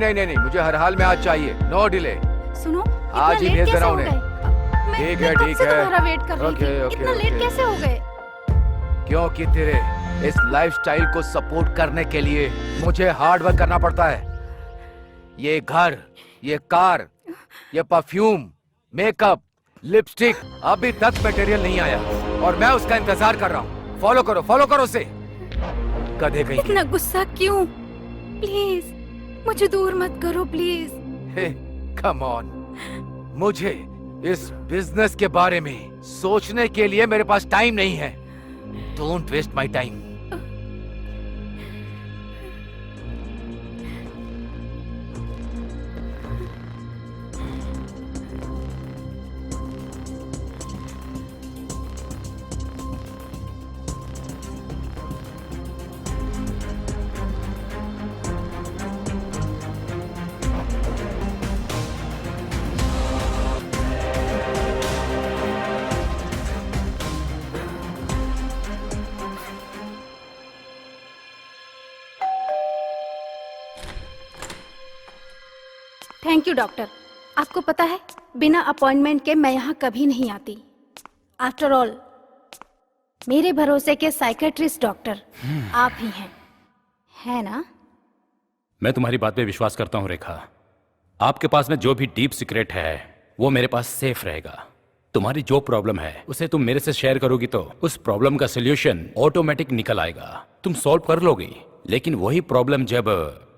नहीं नहीं नहीं, मुझे हर हाल में आज चाहिए, नो डिले। सुनो, आज ही भेज दे रहा हूँ उन्हें। ठीक है, ठीक है। तुम्हारा वेट कर रही थी। इतना लेट कैसे हो गए? क्योंकि तेरे इस लाइफस्टाइल को सपोर्ट करने के लिए मुझे हार्ड वर्क करना पड़ता है। ये घर, ये कार, ये परफ्यूम, मेकअप, लिपस्टिक, अभी तक मटेरियल नहीं आया और मैं उसका इंतजार कर रहा हूँ। फॉलो करो उसे। गधे कहीं। इतना गुस्सा क्यों? प्लीज मुझे दूर मत करो प्लीज। Hey, come on. मुझे इस बिजनेस के बारे में सोचने के लिए मेरे पास टाइम नहीं है। Don't waste my time. Thank you doctor. आपको पता है, बिना अपॉइंटमेंट के मैं यहाँ कभी नहीं आती। आफ्टर ऑल मेरे भरोसे के साइकेट्रिस्ट डॉक्टर आप ही हैं, है ना? मैं तुम्हारी बात पे विश्वास करता हूँ रेखा। आपके पास में जो भी डीप सीक्रेट है वो मेरे पास सेफ रहेगा। तुम्हारी जो प्रॉब्लम है उसे तुम मेरे से शेयर करोगी तो उस प्रॉब्लम का सोल्यूशन ऑटोमेटिक निकल आएगा। तुम सॉल्व कर लोगी। लेकिन वही प्रॉब्लम जब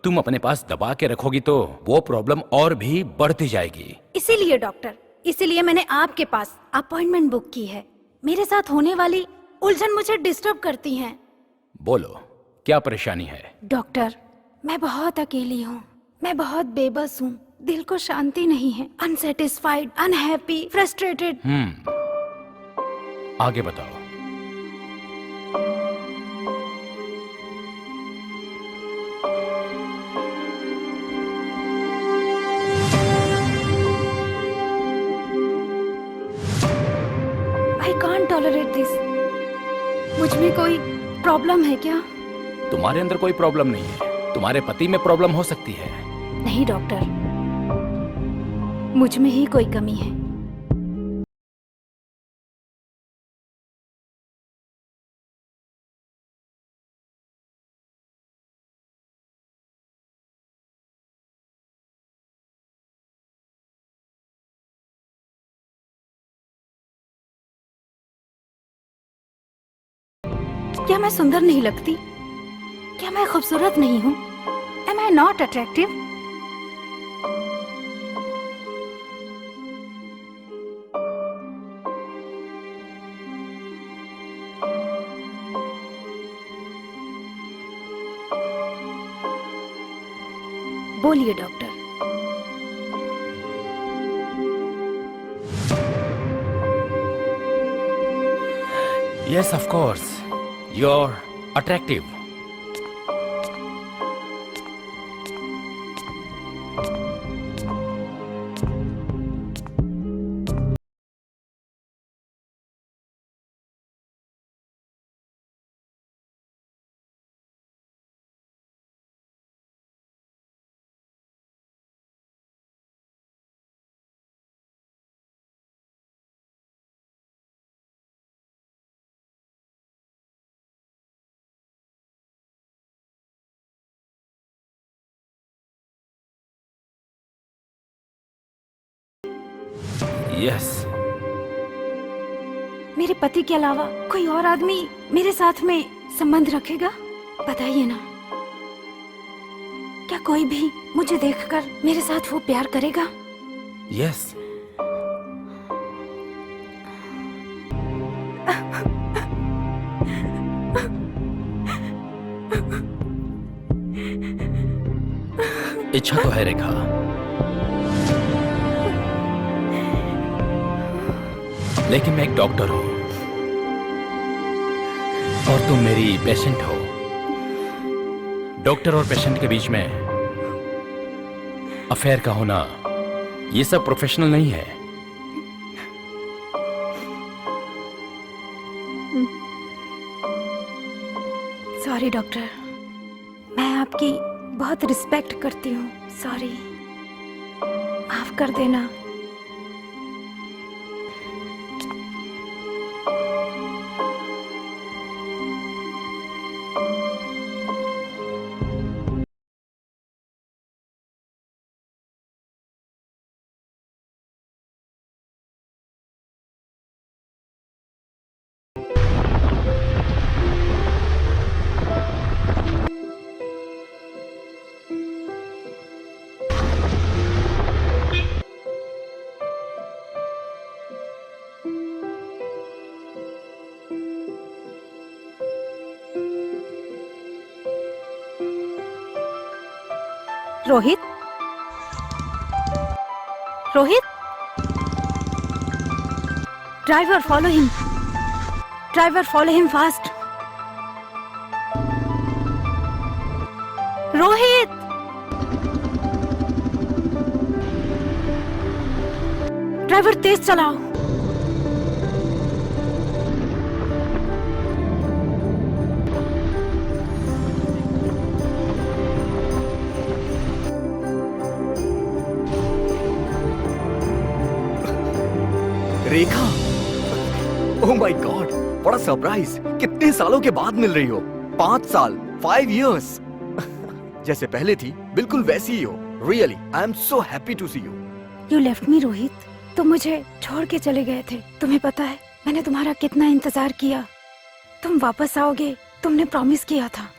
तुम अपने पास दबा के रखोगी तो वो प्रॉब्लम और भी बढ़ती जाएगी। इसीलिए डॉक्टर, इसीलिए मैंने आपके पास अपॉइंटमेंट बुक की है। मेरे साथ होने वाली उलझन मुझे डिस्टर्ब करती हैं। बोलो, क्या परेशानी है? डॉक्टर, मैं बहुत अकेली हूँ, मैं बहुत बेबस हूँ, दिल को शांति नहीं है, अनसेटिस्फाइड, अनहैप्पी, फ्रस्ट्रेटेड। आगे बताओ। I can't tolerate this. मुझ में कोई प्रॉब्लम है क्या? तुम्हारे अंदर कोई प्रॉब्लम नहीं है, तुम्हारे पति में प्रॉब्लम हो सकती है। नहीं डॉक्टर, मुझ में ही कोई कमी है। क्या मैं सुंदर नहीं लगती? क्या मैं खूबसूरत नहीं हूँ? Am I not attractive? बोलिए doctor. Yes, of course. You're attractive. Yes. मेरे पति के अलावा कोई और आदमी मेरे साथ में संबंध रखेगा? बताइए ना। क्या कोई भी मुझे देखकर मेरे साथ वो प्यार करेगा? Yes. इच्छा तो है रेखा, लेकिन मैं एक डॉक्टर हूं और तुम मेरी पेशेंट हो। डॉक्टर और पेशेंट के बीच में अफेयर का होना ये सब प्रोफेशनल नहीं है। सॉरी डॉक्टर, मैं आपकी बहुत रिस्पेक्ट करती हूँ। सॉरी, माफ कर देना। Rohit, Rohit, driver follow him, driver follow him fast. Rohit, driver तेज चलाओ। रेखा, ओह माय गॉड, बड़ा सरप्राइज। कितने सालों के बाद मिल रही हो? 5 साल, 5 years। जैसे पहले थी बिल्कुल वैसी ही हो। Really I am so happy to see you. You left me Rohit, तुम मुझे छोड़ के चले गए थे। तुम्हें पता है मैंने तुम्हारा कितना इंतजार किया। तुम वापस आओगे, तुमने प्रॉमिस किया था।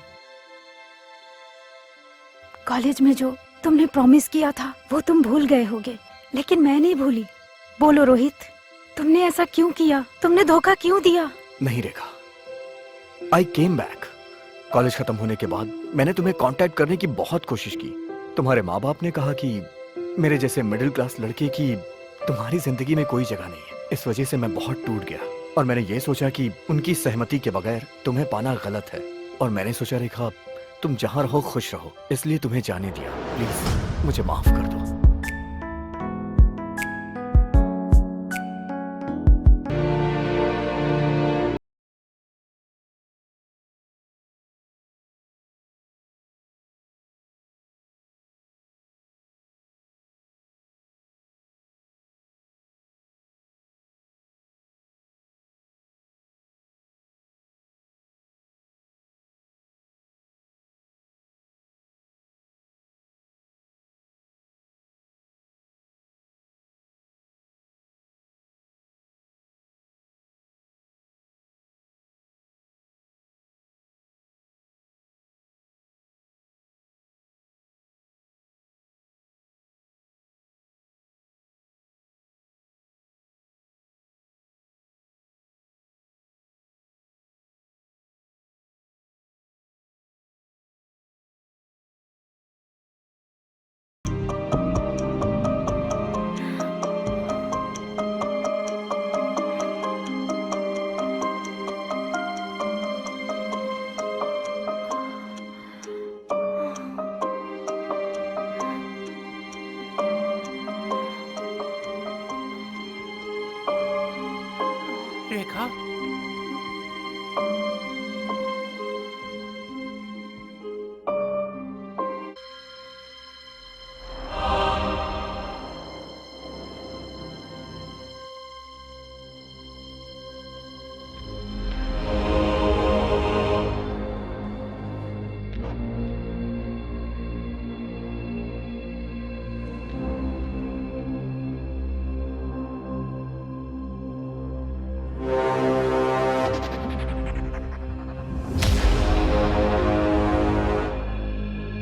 कॉलेज में जो तुमने प्रॉमिस किया था वो तुम भूल गए होगे, लेकिन मैं नहीं भूली। बोलो रोहित, तुमने ऐसा क्यों किया? तुमने धोखा क्यों दिया? नहीं रेखा, आई केम बैक। कॉलेज खत्म होने के बाद मैंने तुम्हें कांटेक्ट करने की बहुत कोशिश की। तुम्हारे माँ बाप ने कहा कि मेरे जैसे मिडिल क्लास लड़के की तुम्हारी जिंदगी में कोई जगह नहीं है। इस वजह से मैं बहुत टूट गया और मैंने ये सोचा कि उनकी सहमति के बगैर तुम्हें पाना गलत है। और मैंने सोचा रेखा, तुम जहाँ रहो खुश रहो, इसलिए तुम्हें जाने दिया। प्लीज मुझे माफ कर दो। Rekha,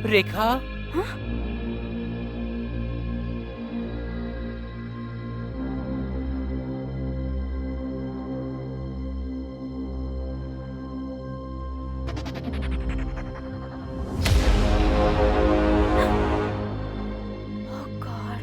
Rekha, Oh God.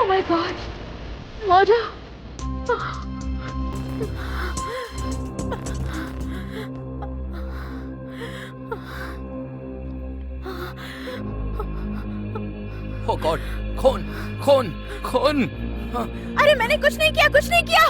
Oh my God. Murder. Oh God, खून खून खून। अरे मैंने कुछ नहीं किया, कुछ नहीं किया।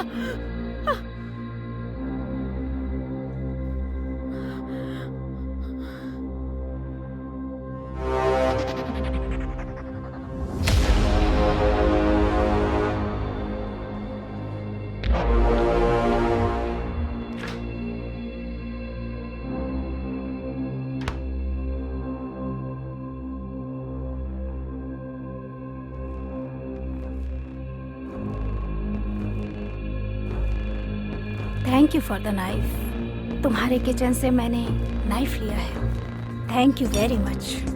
Thank you for the knife. तुम्हारे किचन से मैंने नाइफ लिया है। Thank you very much.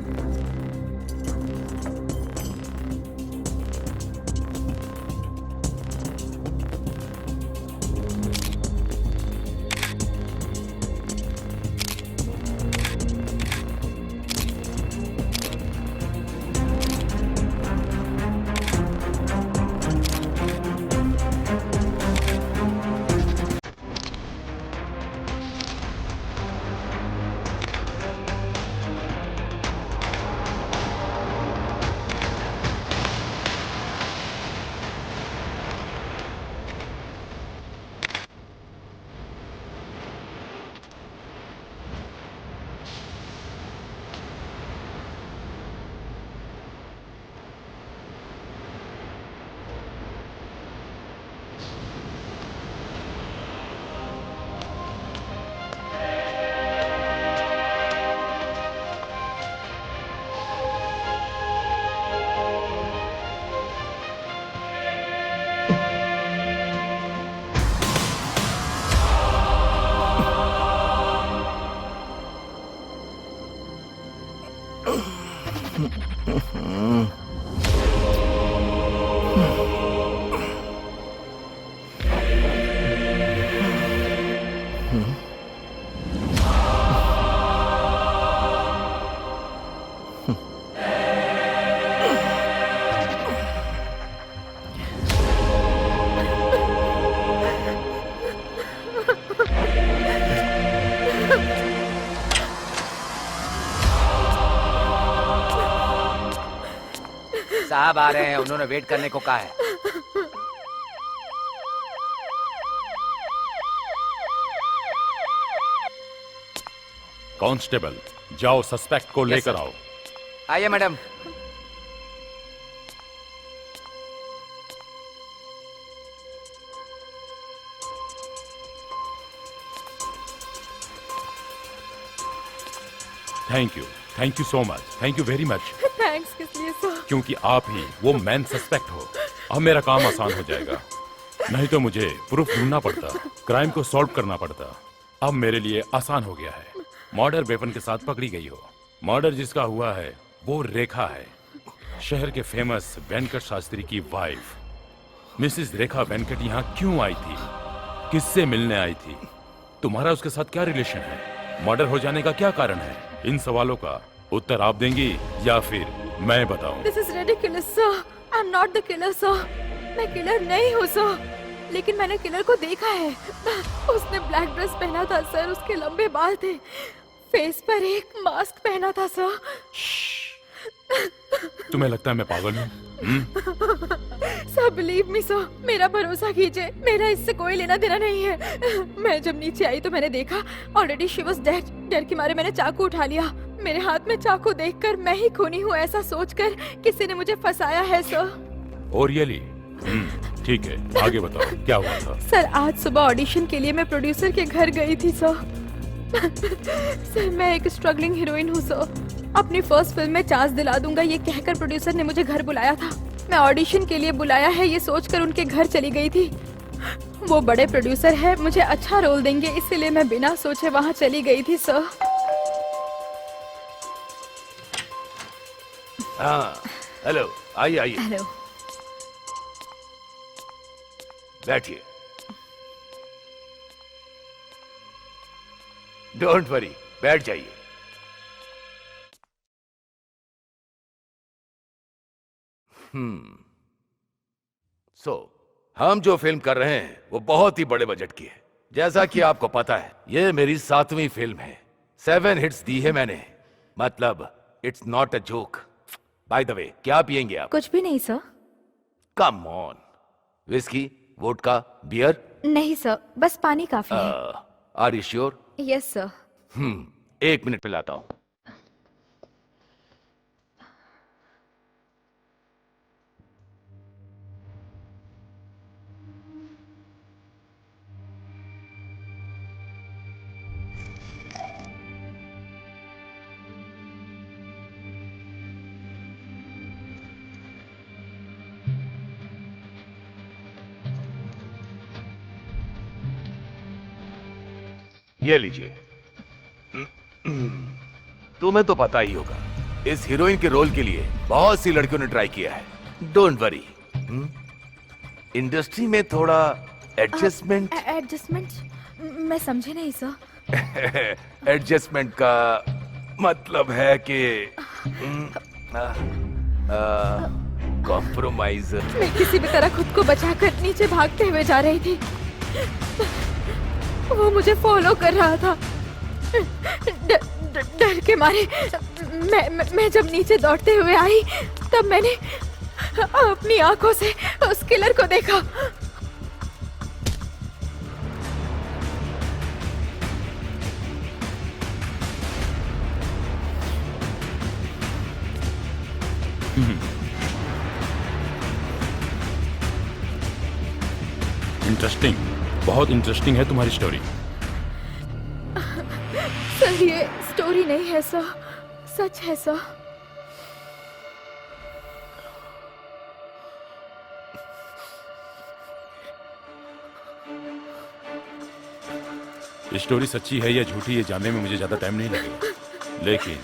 साहब आ रहे हैं, उन्होंने वेट करने को कहा है। कांस्टेबल, जाओ सस्पेक्ट को Yes, लेकर sir. आओ। आइए madam. Thank you so much, thank you very much. Thanks किस लिए सर? क्योंकि आप ही वो मैन सस्पेक्ट हो। अब मेरा काम आसान हो जाएगा, नहीं तो मुझे प्रूफ ढूंढना पड़ता, क्राइम को सॉल्व करना पड़ता। अब मेरे लिए आसान हो गया है। मर्डर वेपन के साथ पकड़ी गई हो। मर्डर जिसका हुआ है वो रेखा है, शहर के फेमस वेंकट शास्त्री की वाइफ। मिसेस रेखा वेंकट यहाँ क्यों आई थी, किससे मिलने आई थी, तुम्हारा उसके साथ क्या रिलेशन है, मर्डर हो जाने का क्या कारण है? इन सवालों का उत्तर आप देंगी या फिर मैं बताऊं? This is ridiculous sir. I am not the killer sir. मैं किलर नहीं हूँ सर, लेकिन मैंने किलर को देखा है। उसने ब्लैक ड्रेस पहना था सर, उसके लंबे बाल थे, फेस पर एक मास्क पहना था सर। तुम्हें लगता है मैं पागल हूँ? सर बिलीव मी सर, मेरा भरोसा कीजिए, मेरा इससे कोई लेना देना नहीं है। मैं जब नीचे आई तो मैंने देखा ऑलरेडी शी वाज डेड। डर के मारे मैंने चाकू उठा लिया। मेरे हाथ में चाकू देखकर मैं ही खूनी हूँ ऐसा सोचकर किसी ने मुझे फंसाया है सर। Oh really? ठीक है, आगे बताओ क्या हुआ था? सर आज सुबह ऑडिशन के लिए मैं प्रोड्यूसर के घर गई थी सर। सर मैं एक स्ट्रगलिंग हीरोइन हूँ सर। अपनी फर्स्ट फिल्म में चांस दिला दूंगा ये कहकर प्रोड्यूसर ने मुझे घर बुलाया था। मैं ऑडिशन के लिए बुलाया है ये सोचकर उनके घर चली गई थी। वो बड़े प्रोड्यूसर है, मुझे अच्छा रोल देंगे, इसीलिए मैं बिना सोचे वहाँ चली गई थी सर। हाँ, हेलो, आइए आइए, हेलो। बैठिए। डोंट वरी, बैठ जाइए। हम जो फिल्म कर रहे हैं वो बहुत ही बड़े बजट की है। जैसा कि आपको पता है, ये मेरी 7वीं फिल्म है। 7 हिट्स दी है मैंने, मतलब it's not a joke. By the way, क्या पियेंगे आप? कुछ भी नहीं sir. Come on, whisky, vodka, beer? नहीं सर, बस पानी काफी है। Are you sure? Yes sir. 1 minute पे लाता हूं। ये लीजिए। तुम्हें तो पता ही होगा, इस हीरोइन के रोल के लिए बहुत सी लड़कियों ने ट्राई किया है। डोंट वरी, इंडस्ट्री में थोड़ा एडजस्टमेंट। एडजस्टमेंट? मैं समझे नहीं सर। एडजस्टमेंट का मतलब है कि कॉम्प्रोमाइज। मैं किसी भी तरह खुद को बचाकर नीचे भागते हुए जा रही थी। वो मुझे फॉलो कर रहा था। डर के मारे मैं जब नीचे दौड़ते हुए आई, तब मैंने अपनी आंखों से उस किलर को देखा। इंटरेस्टिंग, बहुत इंटरेस्टिंग है तुम्हारी स्टोरी। सर, ये स्टोरी नहीं है सर, सच है सर। ये स्टोरी सच्ची है या झूठी, ये जानने में मुझे ज्यादा टाइम नहीं लगेगा, लेकिन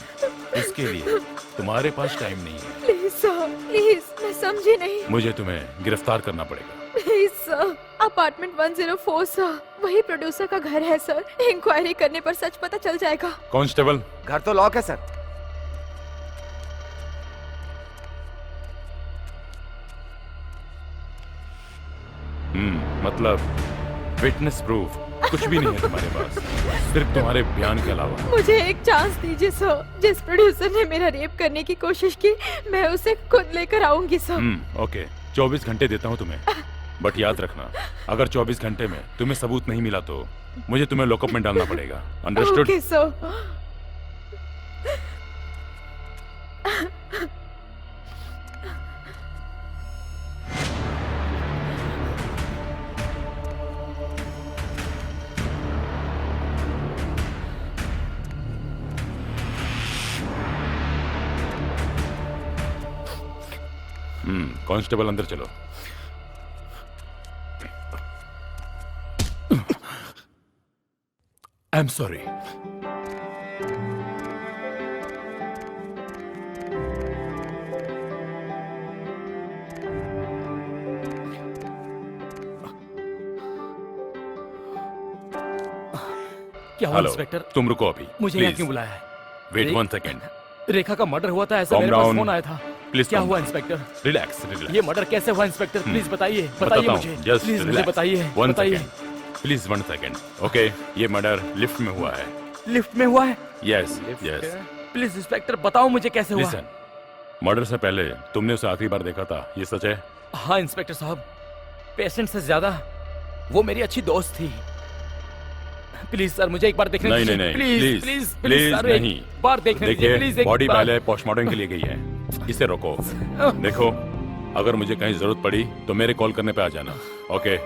इसके लिए तुम्हारे पास टाइम नहीं है। प्लीज सर, प्लीज, मैं समझी नहीं। मुझे तुम्हें गिरफ्तार करना पड़ेगा। प्लीज सर, अपार्टमेंट 104 सर, वही प्रोड्यूसर का घर है सर। इंक्वायरी करने पर सच पता चल जाएगा। कांस्टेबल, घर तो लॉक है सर। मतलब विटनेस प्रूफ कुछ भी नहीं है तुम्हारे पास, सिर्फ तुम्हारे बयान के अलावा। मुझे एक चांस दीजिए सर। जिस प्रोड्यूसर ने मेरा रेप करने की कोशिश की, मैं उसे खुद लेकर आऊंगी सर। ओके, 24 घंटे देता हूँ तुम्हें, बट याद रखना, अगर 24 घंटे में तुम्हें सबूत नहीं मिला तो मुझे तुम्हें लॉकअप में डालना पड़ेगा। अंडरस्टूड? Okay sir. कांस्टेबल, अंदर चलो। आई एम सॉरी। क्या हुआ इंस्पेक्टर? तुम रुको अभी, मुझे यहाँ क्यों बुलाया है? Wait 1 second. रेखा का मर्डर हुआ था, ऐसा Calm मेरे पास down. फोन आया था। Please क्या calm हुआ down. इंस्पेक्टर? Relax, relax. ये मर्डर कैसे हुआ इंस्पेक्टर? प्लीज बताइए, बताता बताइए हूँ, मुझे, just प्लीज मुझे relax. बताइए, 1 बताइए। Second, please 1 second. ओके, ये मर्डर लिफ्ट में हुआ है। लिफ्ट में हुआ है? Yes, yes. प्लीज इंस्पेक्टर बताओ मुझे कैसे हुआ। लिसन, मर्डर से पहले तुमने उसे आखिरी बार देखा था, ये सच है? हाँ इंस्पेक्टर साहब, पेशेंट से ज्यादा वो मेरी अच्छी दोस्त थी। प्लीज सर, मुझे एक बार देखने नहीं दीजिए। नहीं नहीं, प्लीज प्लीज प्लीज सर, नहीं। एक बार देखने दीजिए देखिए, प्लीज। एक बॉडी बार। पहले पोस्टमार्टम के लिए गई है, इसे रोको। देखो, अगर मुझे कहीं जरूरत पड़ी तो मेरे कॉल करने पे आ जाना। ओके,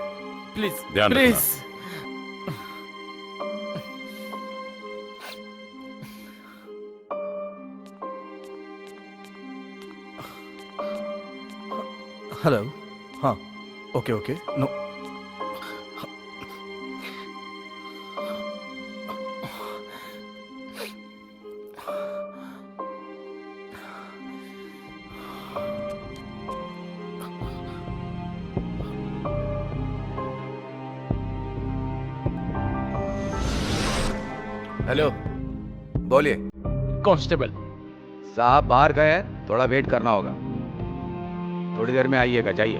प्लीज ध्यान प्लीज। रखना। हेलो। हाँ, ओके ओके, नो। हेलो, बोलिए। कांस्टेबल, साहब बाहर गए हैं, थोड़ा वेट करना होगा। थोड़ी देर में आइएगा, जाइए।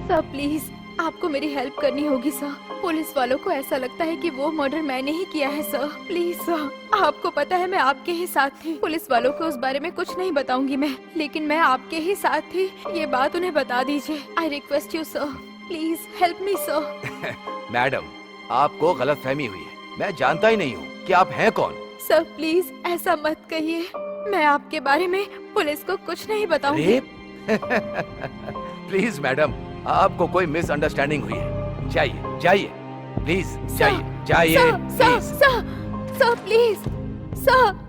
सर प्लीज आपको मेरी हेल्प करनी होगी सर। पुलिस वालों को ऐसा लगता है कि वो मर्डर मैंने ही किया है सर। प्लीज सर, आपको पता है मैं आपके ही साथ थी। पुलिस वालों को उस बारे में कुछ नहीं बताऊंगी मैं, लेकिन मैं आपके ही साथ थी, ये बात उन्हें बता दीजिए। I request you sir, please help me sir. Madam, आपको गलतफहमी हुई है। मैं जानता ही नहीं हूँ कि आप हैं कौन। सर प्लीज ऐसा मत कहिए, मैं आपके बारे में पुलिस को कुछ नहीं बताऊंगी। रेप? प्लीज मैडम, आपको कोई मिसअंडरस्टैंडिंग हुई है। जाइए जाइए, प्लीज जाइए जाइए, sir please. Sir sir please sir.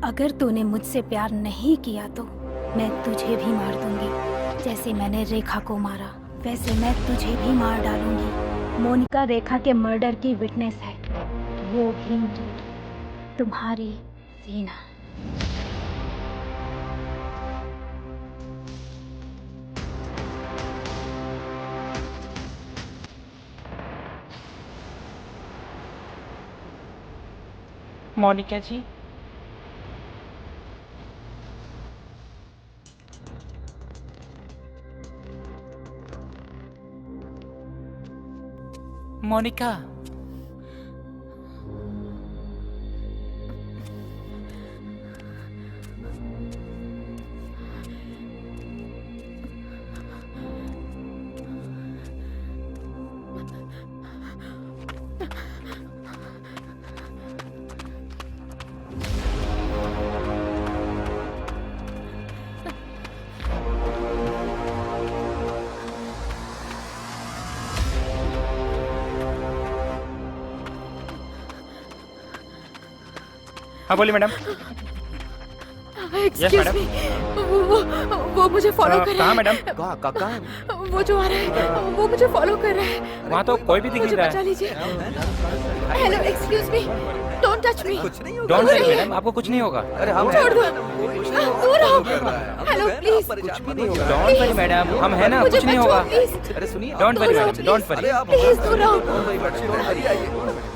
अगर तूने मुझसे प्यार नहीं किया तो मैं तुझे भी मार दूंगी। जैसे मैंने रेखा को मारा वैसे मैं तुझे भी मार डालूंगी। मोनिका रेखा के मर्डर की विटनेस है, वो भी तुम्हारी सीना। मोनिका जी, मोनिका, हाँ बोलिए मैडम। Excuse madam. मी, वो मुझे फॉलो कर रहा कहाँ है। मैडम? कहाँ? वो जो आ रहा है वो मुझे फॉलो कर रहा है। वहाँ तो कोई भी दिख नहीं मुझे रहा बचा है। लीजिए। Hello excuse me, don't touch me. Don't worry madam, आपको कुछ नहीं होगा। अरे हम छोड़ दो, दूर रहो। Hello please, don't worry madam, हम है ना, मुझे कुछ नहीं बचाओ, होगा। प्लीज। अरे सुनिए, डोंट वरी दूर रहो, मैडम, डोंट वरी। प्लीज दूर रहो।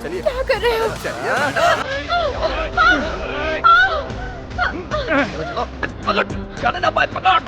चलिए क्या कर रहे हो? जाने ना पाए, पकड़।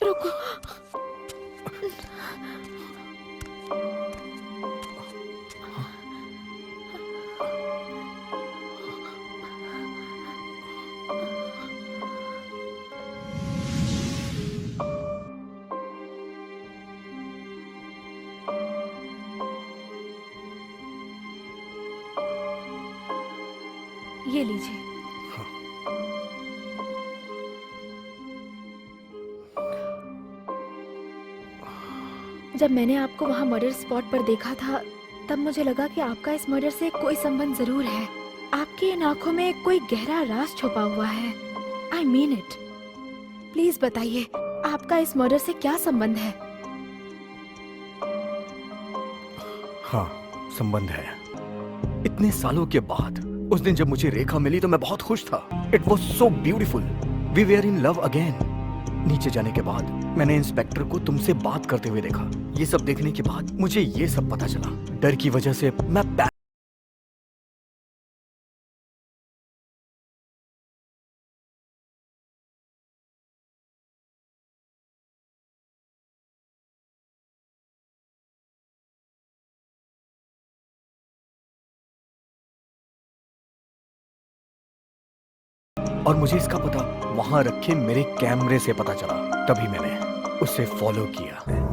रुको। ये लीजिए। जब मैंने आपको वहाँ मर्डर स्पॉट पर देखा था तब मुझे लगा कि आपका इस मर्डर से कोई संबंध जरूर है। आपकी इन आंखों में कोई गहरा राज छुपा हुआ है। I mean it. प्लीज बताइए आपका इस मर्डर से क्या संबंध है? हाँ, संबंध है। इतने सालों के बाद उस दिन जब मुझे रेखा मिली तो मैं बहुत खुश था। It was so beautiful. We were in love again. नीचे जाने के बाद मैंने इंस्पेक्टर को तुमसे बात करते हुए देखा। ये सब देखने के बाद मुझे ये सब पता चला। डर की वजह से मैं और मुझे इसका पता वहां रखे मेरे कैमरे से पता चला। तभी मैंने उसे फॉलो किया।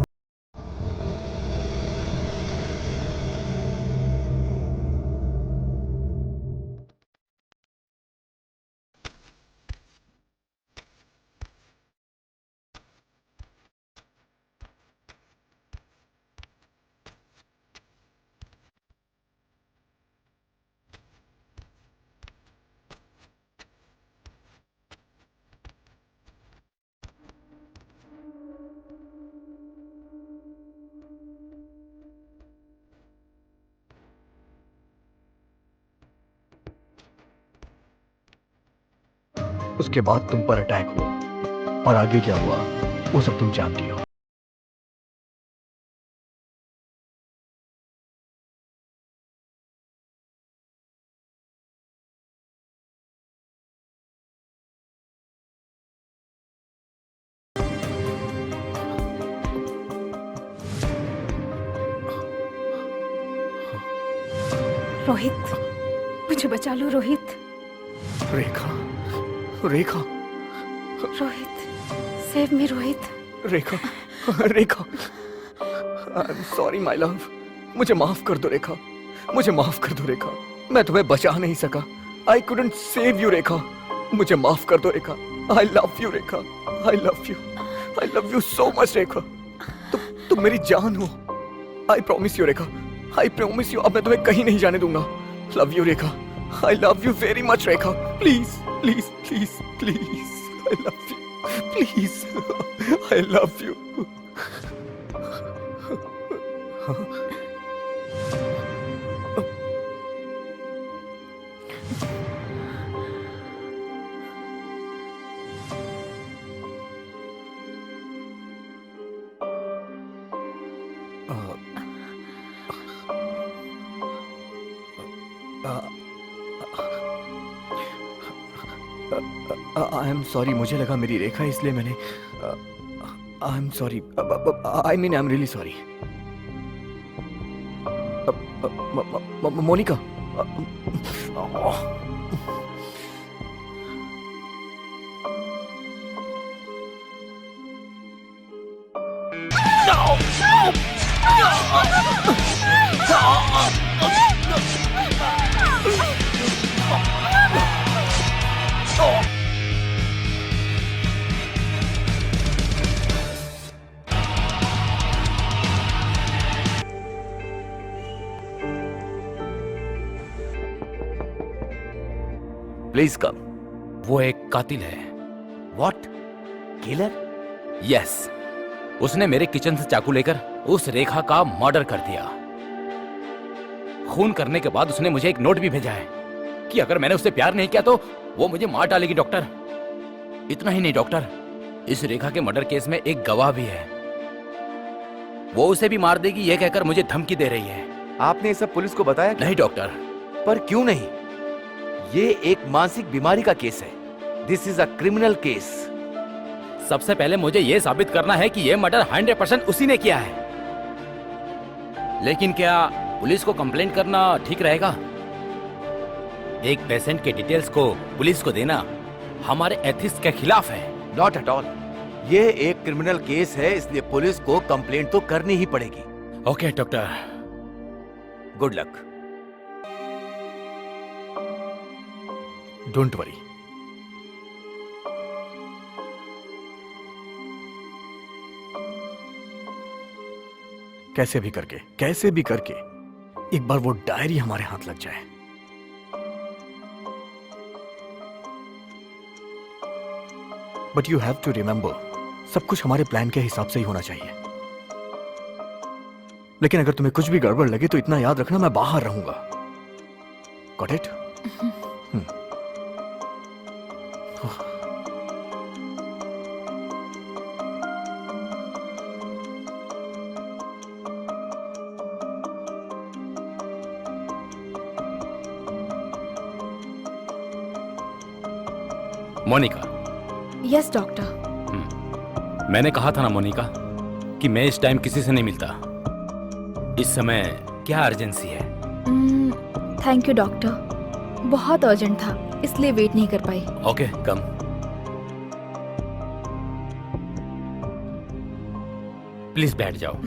उसके बाद तुम पर अटैक हुआ और आगे क्या हुआ वो सब तुम जानती हो। रोहित, मुझे बचा लो Rohit. Rekha, Rekha, Rohit, save me Rohit. Rekha, Rekha, I am sorry my love. मुझे माफ कर दो रेखा, मुझे माफ कर दो रेखा। मैं तुम्हें बचा नहीं सका। I couldn't save you Rekha. मुझे माफ कर दो रेखा। I love you Rekha. I love you so much Rekha. तुम मेरी जान हो। I promise you Rekha. I promise you, अब मैं तुम्हें कहीं नहीं जाने दूंगा। Love you Rekha. I love you very much Rekha. Please please please please, I love you please. I love you. I am sorry, मुझे लगा मेरी रेखा, इसलिए मैंने I am sorry. I mean I am really sorry. Monica, please come. वो एक कातिल है। What? Killer? Yes, उसने मेरे किचन से चाकू लेकर उस रेखा का मर्डर कर दिया। खून करने के बाद उसने मुझे एक नोट भी भेजा है कि अगर मैंने उससे प्यार नहीं किया तो वो मुझे मार डालेगी डॉक्टर। इतना ही नहीं डॉक्टर, इस रेखा के मर्डर केस में एक गवाह भी है। वो उसे भी मार देगी ये कहकर मुझे धमकी दे रही है। आपने ये सब पुलिस को बताया क्या? नहीं डॉक्टर। पर क्यों नहीं? ये एक मानसिक बीमारी का केस है। This is a criminal case. सबसे पहले मुझे यह साबित करना है कि यह मर्डर 100% उसी ने किया है। लेकिन क्या पुलिस को कंप्लेंट करना ठीक रहेगा? एक पेशेंट के डिटेल्स को पुलिस को देना हमारे एथिक्स के खिलाफ है। Not at all. ये एक क्रिमिनल केस है, इसलिए पुलिस को कंप्लेंट तो करनी ही पड़ेगी। Okay doctor. Good luck. Don't worry. कैसे भी करके एक बार वो डायरी हमारे हाथ लग जाए। But you have to remember, सब कुछ हमारे प्लान के हिसाब से ही होना चाहिए। लेकिन अगर तुम्हें कुछ भी गड़बड़ लगे तो इतना याद रखना, मैं बाहर रहूंगा। Got it? Monica. Yes doctor. मैंने कहा था ना मोनिका कि मैं इस टाइम किसी से नहीं मिलता। इस समय क्या अर्जेंसी है? थैंक यू डॉक्टर, बहुत अर्जेंट था इसलिए वेट नहीं कर पाई। Okay come. प्लीज बैठ जाओ।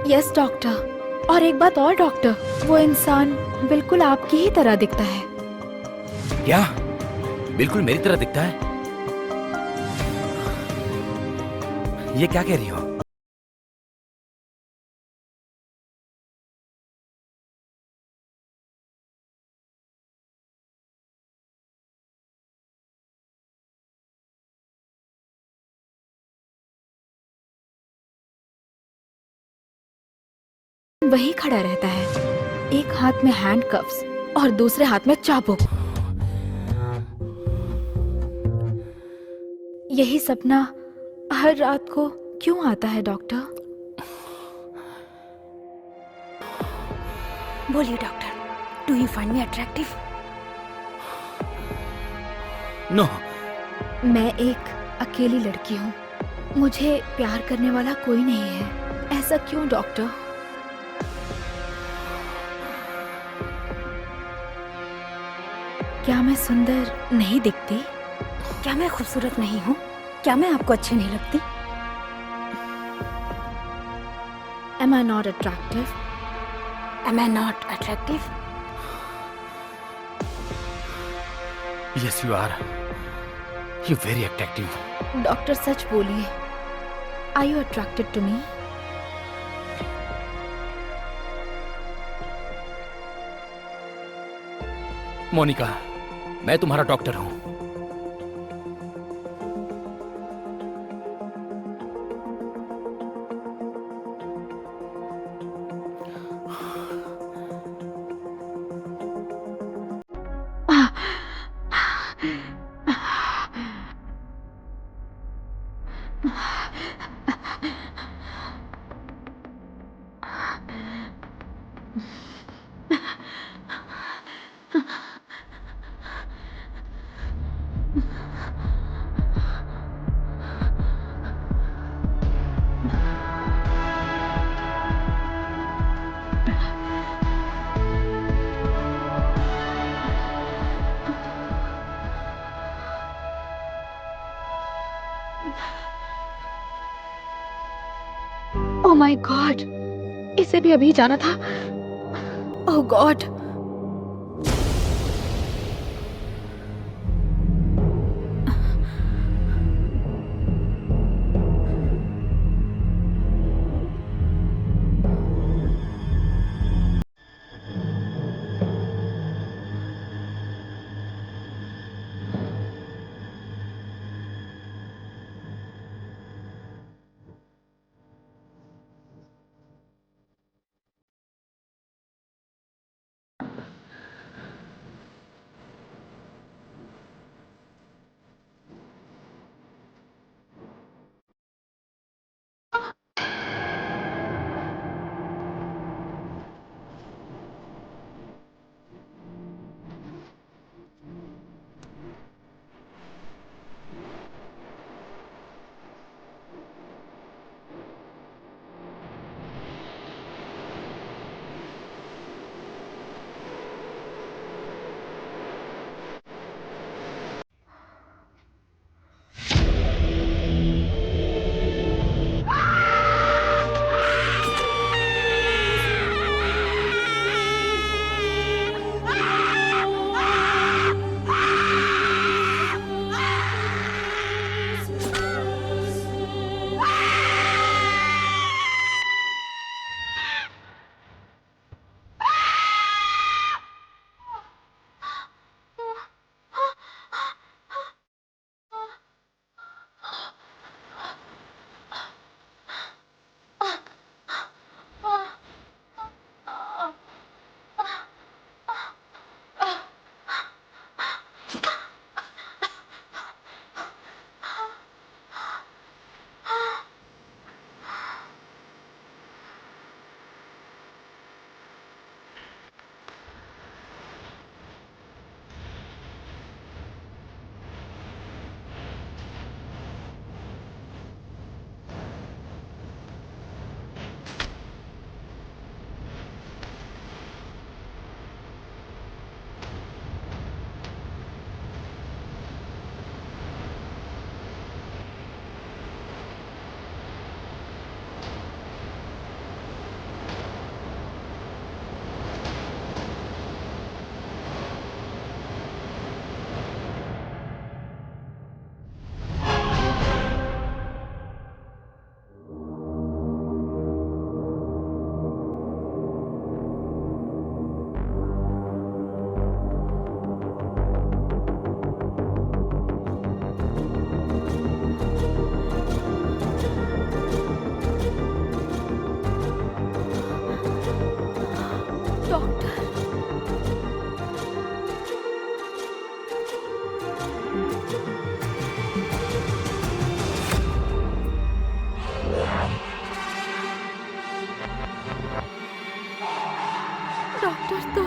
Yes doctor. और एक बात और डॉक्टर, वो इंसान बिल्कुल आपकी ही तरह दिखता है। क्या बिल्कुल मेरी तरह दिखता है? ये क्या कह रही हो? वही खड़ा रहता है, एक हाथ में हैंडकफ्स और दूसरे हाथ में चाबुक। यही सपना हर रात को क्यों आता है डॉक्टर? बोलिए doctor, do you find me attractive? No. मैं एक अकेली लड़की हूँ, मुझे प्यार करने वाला कोई नहीं है। ऐसा क्यों डॉक्टर? क्या मैं सुंदर नहीं दिखती? क्या मैं खूबसूरत नहीं हूँ? क्या मैं आपको अच्छी नहीं लगती? Am I not attractive? Am I not attractive? Yes, you are. You're very attractive. Doctor सच बोलिए, Are you attracted to me? Monika, मैं तुम्हारा डॉक्टर हूं। ओह माय गॉड, इसे भी अभी जाना था। ओह गॉड। डॉक्टर तो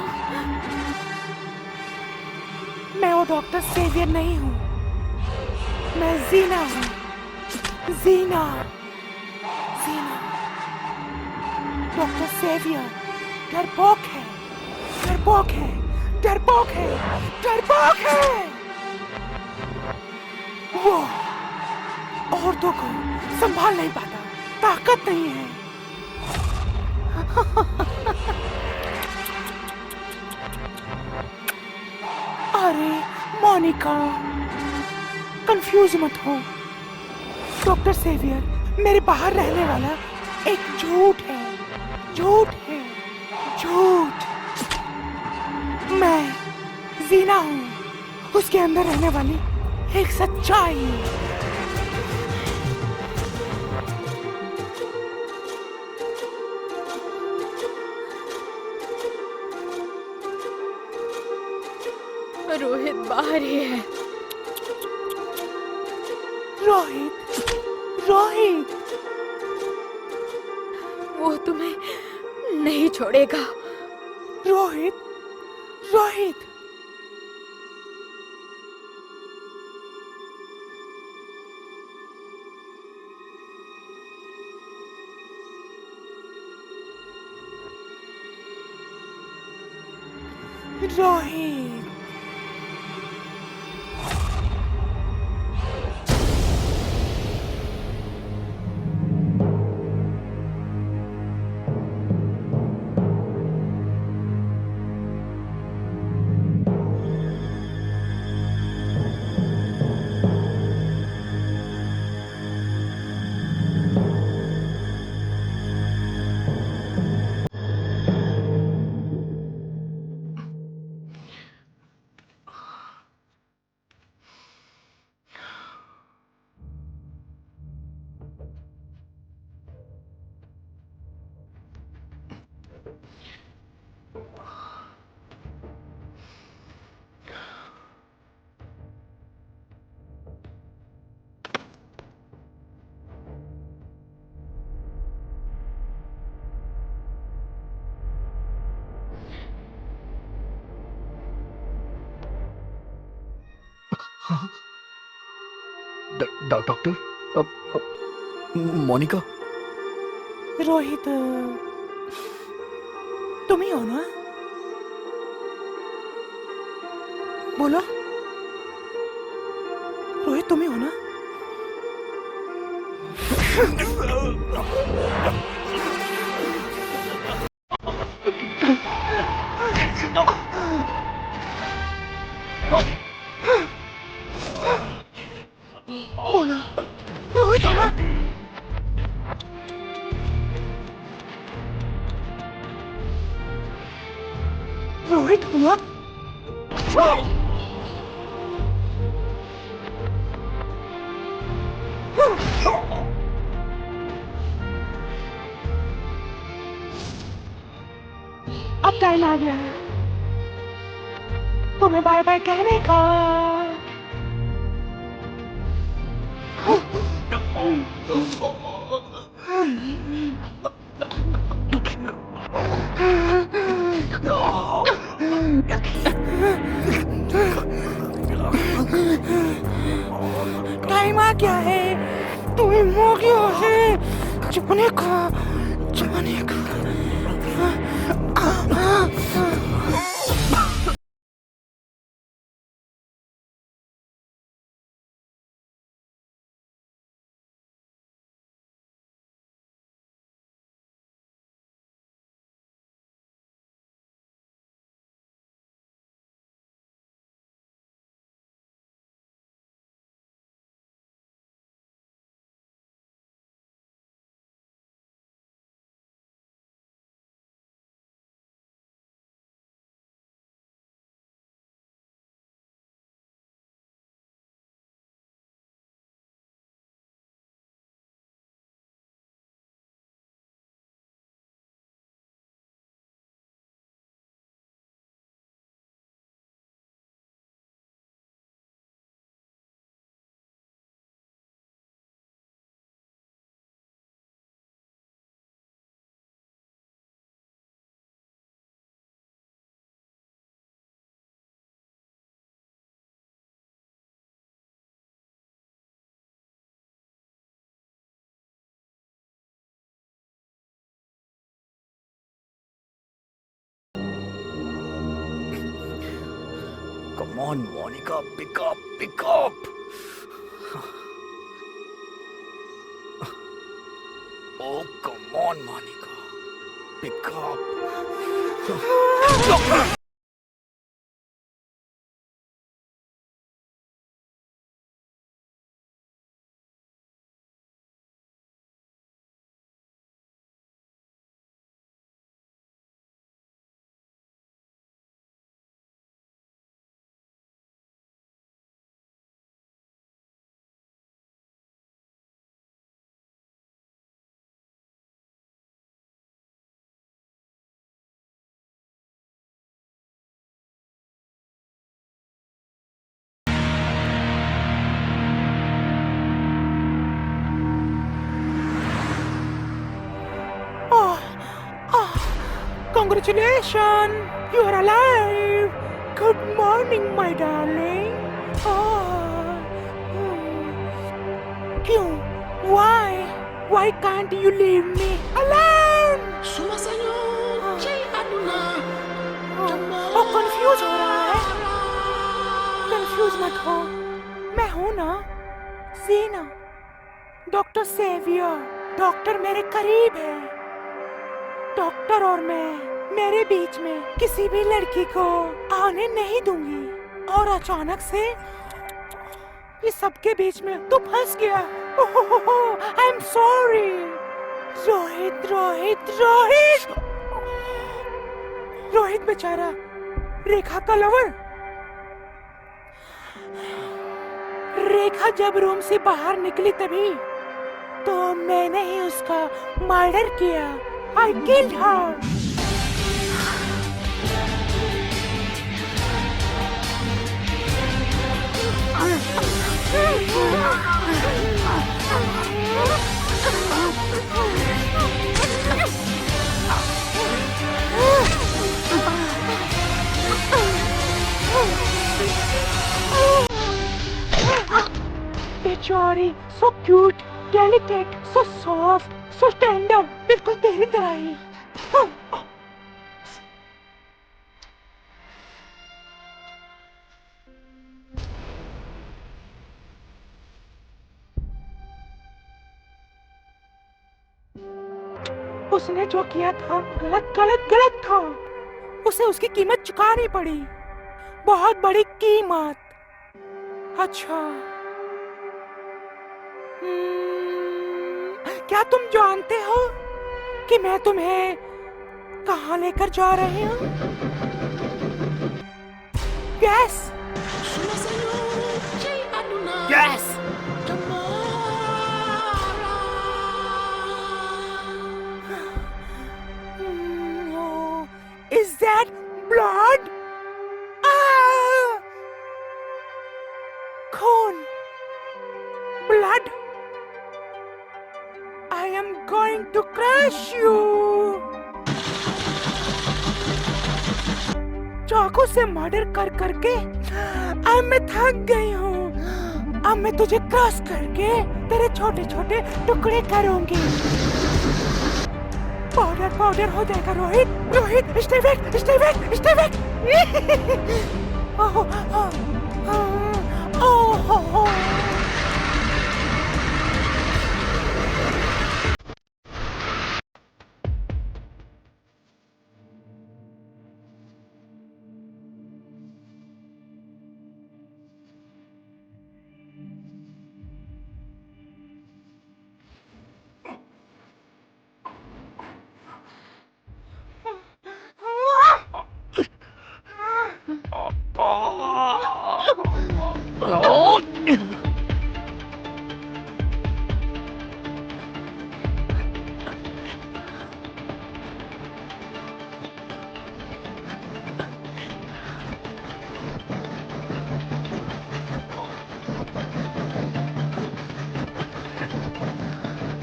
मैं वो डॉक्टर सेवियर नहीं हूँ, मैं जीना हूँ। जीना, जीना। डॉक्टर सेवियर डरपोक है, डरपोक है, डरपोक है, डरपोक है। वो औरतों को संभाल नहीं पाता, ताकत नहीं है। अरे मोनिका, कंफ्यूज मत हो। डॉक्टर सेवियर मेरे बाहर रहने वाला एक झूठ है, झूठ है, झूठ। मैं जीना हूँ, उसके अंदर रहने वाली एक सच्चाई। रोहित बाहर ही है। रोहित, रोहित, वो तुम्हें नहीं छोड़ेगा। रोहित, रोहित। रोहित। डॉक्टर, मोनिका। रोहित, तुम ही हो ना? बोलो, रोहित तुम ही हो ना? बोलो, रोहित हो ना? रोहित हो ना? अब टाइम आ गया है तुम्हें बाय बाय कहने का। टाइम आ गया है तुम्हें मोगियों से छुपने का, छुपने का। Come on, Monica, pick up, pick up. Oh, come on, Monica, pick up. Congratulations, you are alive. Good morning, my darling. क्यों? Why? Why can't you leave me alone? Confuse हो रहा है. कंफ्यूज मत हो. मैं हूं ना, जीना, डॉक्टर सेवियर. डॉक्टर मेरे करीब है. डॉक्टर और मैं, मेरे बीच में किसी भी लड़की को आने नहीं दूंगी. और अचानक से इस सबके बीच में तू फंस गया. आई एम सॉरी. रोहित रोहित रोहित रोहित बेचारा रेखा का लवर. रेखा जब रूम से बाहर निकली तभी तो मैंने ही उसका मर्डर किया. I killed her. बेचारी, so cute, delicate, so soft, so tender, बिल्कुल तेरी तरह ही. उसने जो किया था गलत गलत गलत था. उसे उसकी कीमत चुकानी पड़ी. बहुत बड़ी कीमत. अच्छा, क्या तुम जानते हो कि मैं तुम्हें कहाँ लेकर जा रही हूँ? Gas. Gas. Is that blood? खून. Blood. I am going to crush you. चाकू से मर्डर कर करके अब मैं थक गई हूँ. अब मैं तुझे क्रश करके तेरे छोटे छोटे टुकड़े करूंगी. पाउडर पाउडर हो जाएगा Rohit. Rohit, stay back, stay back, stay back.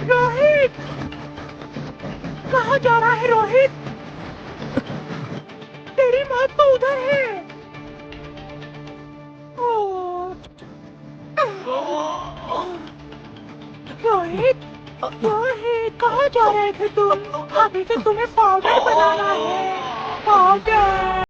Rohit, कहाँ जा रहा है रोहित? तेरी माँ तो उधर है. रोहित, रोहित, कहाँ जा रहे थे तुम? अभी तो तुम्हें पाउडर बनाना है. Powder.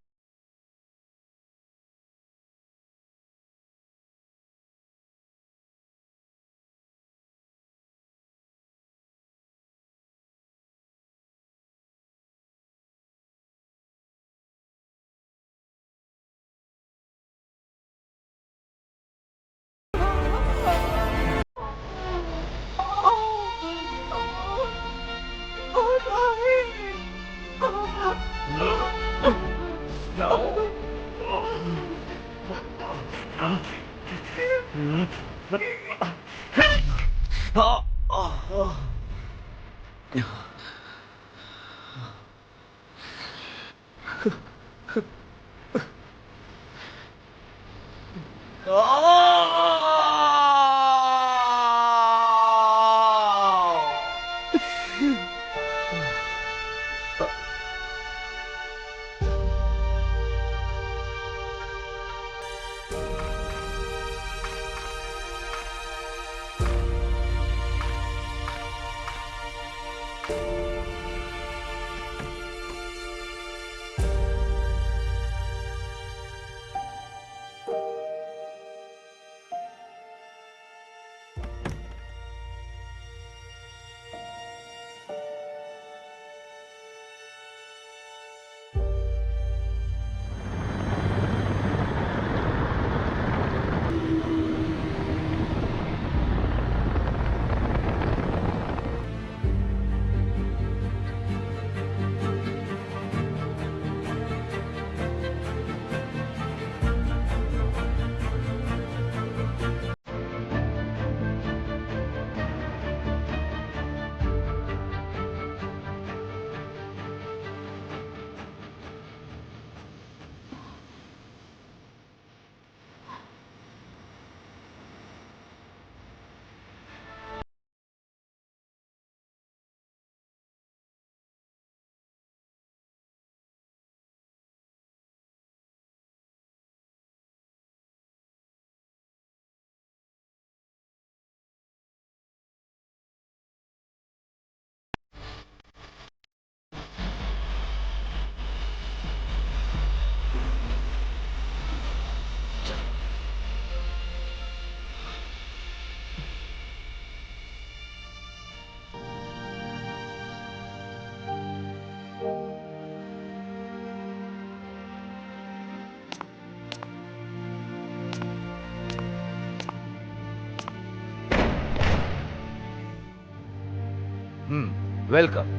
Welcome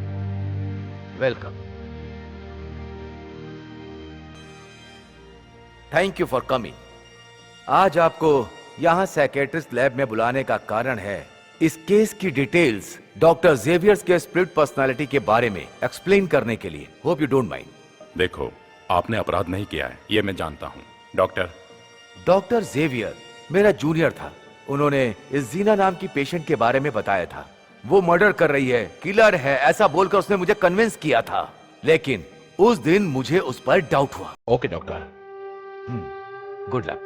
welcome. Thank you for coming. आज आपको यहां साइकेट्रिस्ट लैब में बुलाने का कारण है इस केस की डिटेल्स डॉक्टर जेवियर्स के स्प्लिट पर्सनालिटी के बारे में एक्सप्लेन करने के लिए। Hope you don't mind. देखो, आपने अपराध नहीं किया है, ये मैं जानता हूँ। डॉक्टर जेवियर मेरा जूनियर था। उन्होंने इस जीना नाम की पेशेंट के बारे में बताया था। वो मर्डर कर रही है, किलर है, ऐसा बोलकर उसने मुझे कन्विंस किया था। लेकिन उस दिन मुझे उस पर डाउट हुआ। Okay doctor. Good luck.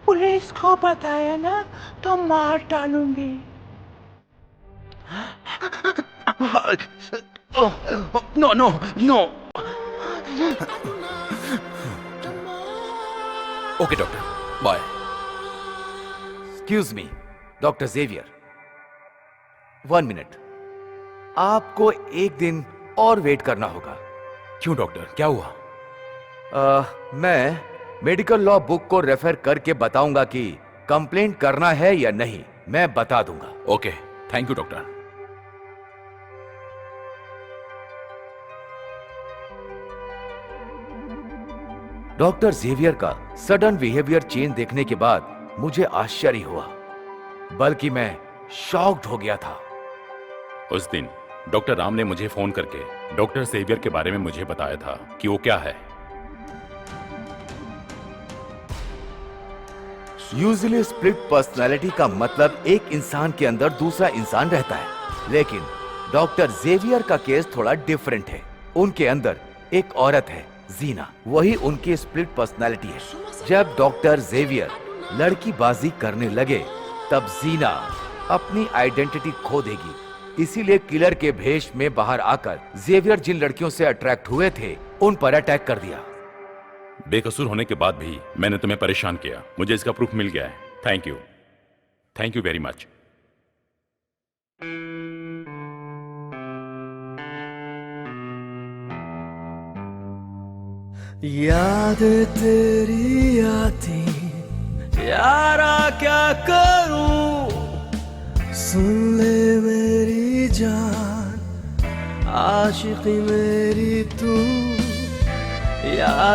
Police को बताया ना तो मार डालूंगी। No no no. Okay doctor, bye. Excuse me doctor Xavier, 1 minute. आपको एक दिन और वेट करना होगा। क्यों डॉक्टर, क्या हुआ? मैं मेडिकल लॉ बुक को रेफर करके बताऊंगा कि कंप्लेंट करना है या नहीं। मैं बता दूंगा। Okay, thank you doctor. Doctor Xavier का सडन बिहेवियर चेंज देखने के बाद मुझे आश्चर्य हुआ, बल्कि मैं शॉक्ड हो गया था। उस दिन डॉक्टर राम ने मुझे फोन करके डॉक्टर सेवियर के बारे में मुझे बताया था कि वो क्या है। यूजुअली स्प्लिट पर्सनालिटी का मतलब एक इंसान के अंदर दूसरा इंसान रहता है, लेकिन डॉक्टर जेवियर का केस थोड़ा डिफरेंट है। उनके अंदर एक औरत है, जीना, वही उनकी स्प्लिट पर्सनालिटी है। जब डॉक्टर जेवियर लड़कीबाजी करने लगे तब जीना अपनी आइडेंटिटी खो देगी। इसीलिए किलर के भेष में बाहर आकर जेवियर जिन लड़कियों से अट्रैक्ट हुए थे उन पर अटैक कर दिया। बेकसूर होने के बाद भी मैंने तुम्हें परेशान किया, मुझे इसका प्रूफ मिल गया है। Thank you very much. याद तेरी आती यारा क्या करूं, सुन ले मेरी जान, आशिकी मेरी तू, याद